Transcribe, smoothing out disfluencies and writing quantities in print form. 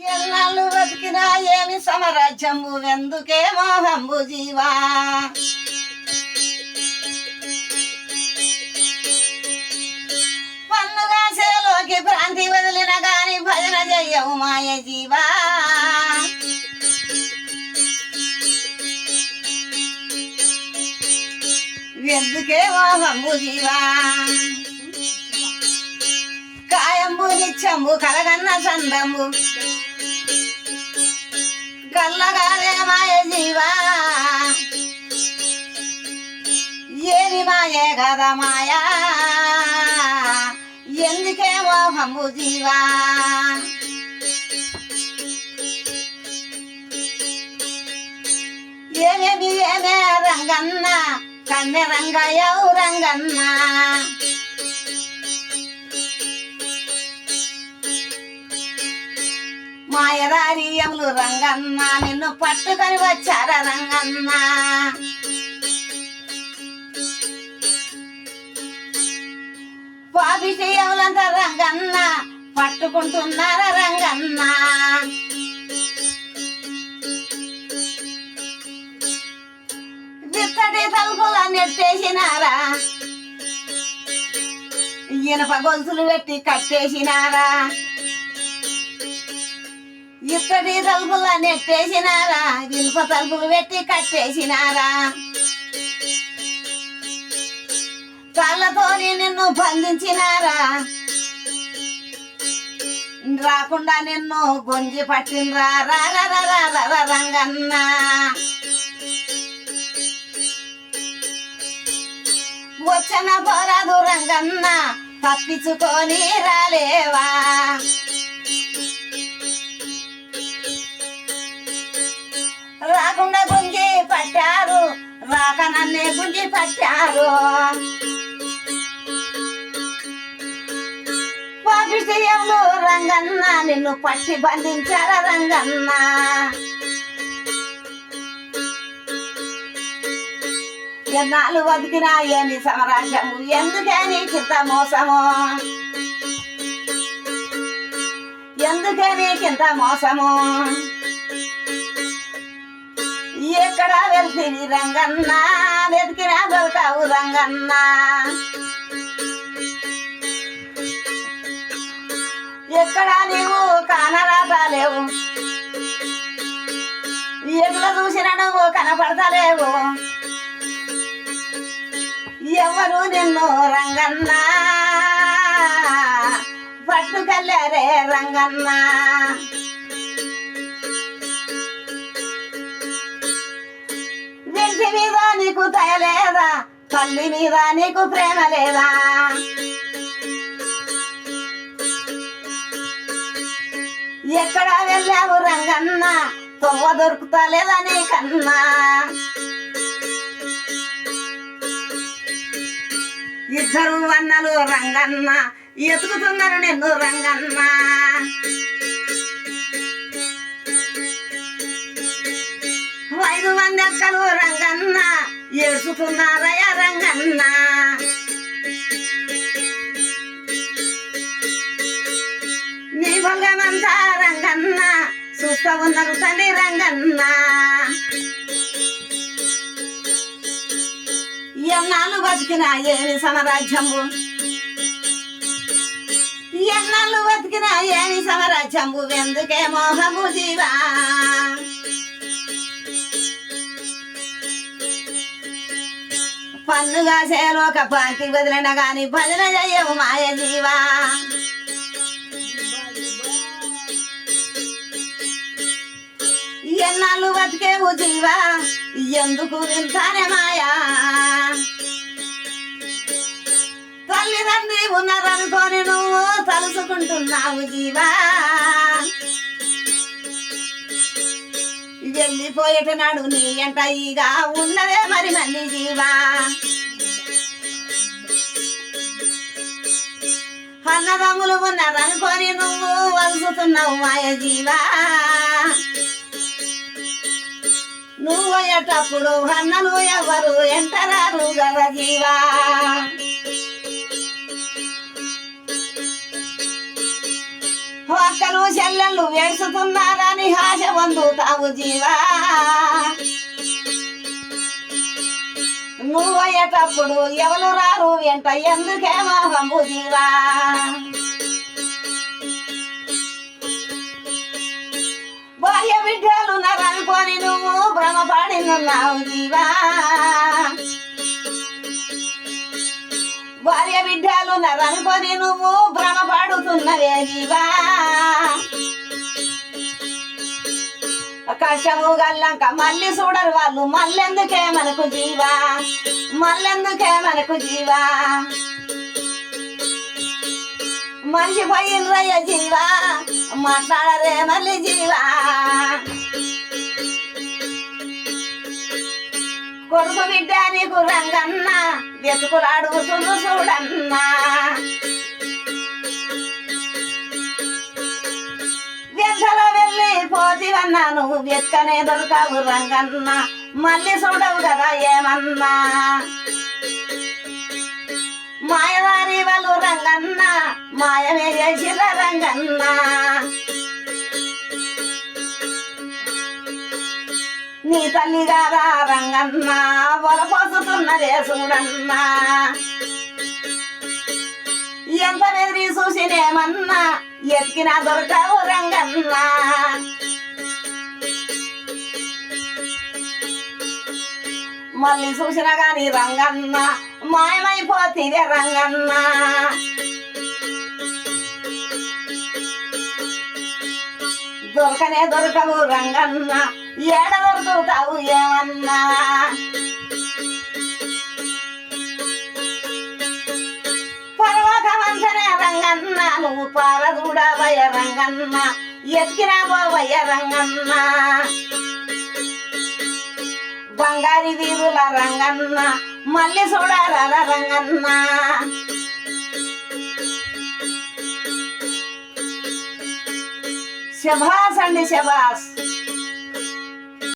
ఎన్నాళ్ళు బతికినా ఏమి సమరాజ్యము ఎందుకే మోహంబు జీవా పన్నుగా సేలోకి భ్రాంతి వదిలిన గాని భజన చెయ్యవు మాయ జీవా ఎందుకే మోహంబు జీవా కాయంబు నిత్యంబు కలగన్న సందంబు కల్లగానే మాయ జీవా ఏమి మాయే కదా మాయా ఎందుకే మోహంబు జీవా ఏమేమి ఏమే రంగన్న కన్నె రంగయ్యవు రంగన్న మాయదారియములు రంగన్న నిన్ను పట్టుకొని వచ్చారా రంగన్న పాపిషయములంతా రంగన్న పట్టుకుంటున్నారా రంగన్న విత్తటి తలుపుల నెట్టేసినారా ఇనుప గొలుసులు పెట్టి కట్టేసినారా ఇత్తడి తలుపుల నెట్టేసినారా ఇనుప తలుపులు పెట్టి కట్టేసినారా కాళ్ళతోని నిన్ను బంధించినారా రాకుండా నిన్ను గొంజి పట్టినరా రంగన్న వచ్చిన పోరాదు రంగన్న తప్పించుకొని రాలేవా రాకుండా గుంజి పట్టారు రాక నన్నే గుంజి పట్టారు పాపిషయంలో రంగన్న నిన్ను పట్టి బంధించారా రంగన్న ఎన్నాళ్ళు బతికినా ఏమి సమరాజ్యము ఎందుకే నీకింత మోసము ఎందుకే నీకింత మోసము ఎక్కడ వెళ్తుంది రంగన్న వెతికినా దొరకావు రంగన్న ఎక్కడ నీవు కానరాటలేవు ఎట్లా చూసినా నువ్వు కనపడతలేవు ఎవరు నిన్ను రంగన్న పట్టుకెళ్ళారే రంగన్న ఇంటి మీద నీకు దయలేదా తల్లి మీద నీకు ప్రేమ లేదా ఎక్కడ వెళ్ళావు రంగన్న తొవ్వ దొరుకుతలేదా నీకన్నా ఇద్దరు అన్నలు రంగన్న ఎతుకుతున్నారు నిన్ను రంగన్న ఐదు మంది అక్కలు రంగన్న ఏడుస్తున్నారయ్య రంగన్న నీ బలగమంతా రంగన్న చూస్తా ఉన్నారు తండ్రి రంగన్న ఎన్నాళ్ళు బతికినా ఏమి సమరాజ్యము ఎన్నాళ్ళు బతికినా ఏమి సమరాజ్యము ఎందుకే మోహము జీవా పన్నుగా సేలోక పాంతి వదిలిన గాని భజన చెయ్యవు మాయ జీవా ఎన్నాళ్ళు బతికేవు జీవా ఎందుకు వింటానే మాయా తల్లిదండ్రి ఉన్నారనుకొని నువ్వు తలుసుకుంటున్నావు జీవా వెళ్ళిపోయేటనాడు నీ ఎంట ఇక ఉన్నదే మరి మళ్ళీ జీవా అన్నదమ్ములు ఉన్నారనుకొని నువ్వు వలుసుతున్నావు మాయ జీవా నువ్వు అయ్యేటప్పుడు అన్నలు ఎవరు ఎంటరారు కదా జీవా అక్కలు చెల్లెళ్ళు వేడుస్తున్నారని ఆశ పొందుతావు జీవా నువ్వయ్యేటప్పుడు ఎవరు రారు వెంట ఎందుకేమో పంపు జీవా భార్య బిడ్డలు నరనుకొని నువ్వు భ్రమపడినున్నావు జీవా భార్య బిడ్డలు నరనుకొని నువ్వు భ్రమపడుతున్నవే జీవా కష్టము గల్లంక మళ్ళీ చూడరు వాళ్ళు మళ్ళెందుకే మనకు జీవా మళ్ళెందుకే మనకు జీవా మర్చిపోయినరయ్య జీవా మాట్లాడరే మళ్ళీ జీవా కొడుకు బిడ్డ నీకు రంగన్న వెతుకులు అడుగుతుండు చూడన్నా వెంటలో వెళ్ళి పోతివన్నా నువ్వు వెతకనే దొరకవు రంగన్న మళ్ళీ చూడవు కదా ఏమన్నా మాయవారి వాళ్ళు రంగన్న మాయమే చేసిన రంగన్న నీ తల్లి గారా రంగన్న వలపోసుతున్నదే చూడన్నా ఎంత బెదిరి చూసినేమన్నా ఎత్తికినా దొరకవు రంగన్న మళ్ళీ చూసినా గాని రంగన్న మాయమైపోతివే రంగన్న దొరకనే దొరకవు రంగన్న ఏడ దొరుకుతావు ఏమన్నా పర్వతవంతనే రంగన్న నువ్వు పారదూడవయ్య రంగన్న ఎత్తికినా పోవయ్య రంగన్న బంగారి వీరుల రంగన్న మళ్ళీ చూడాల రంగన్న శభాస్ అండి శభాస్.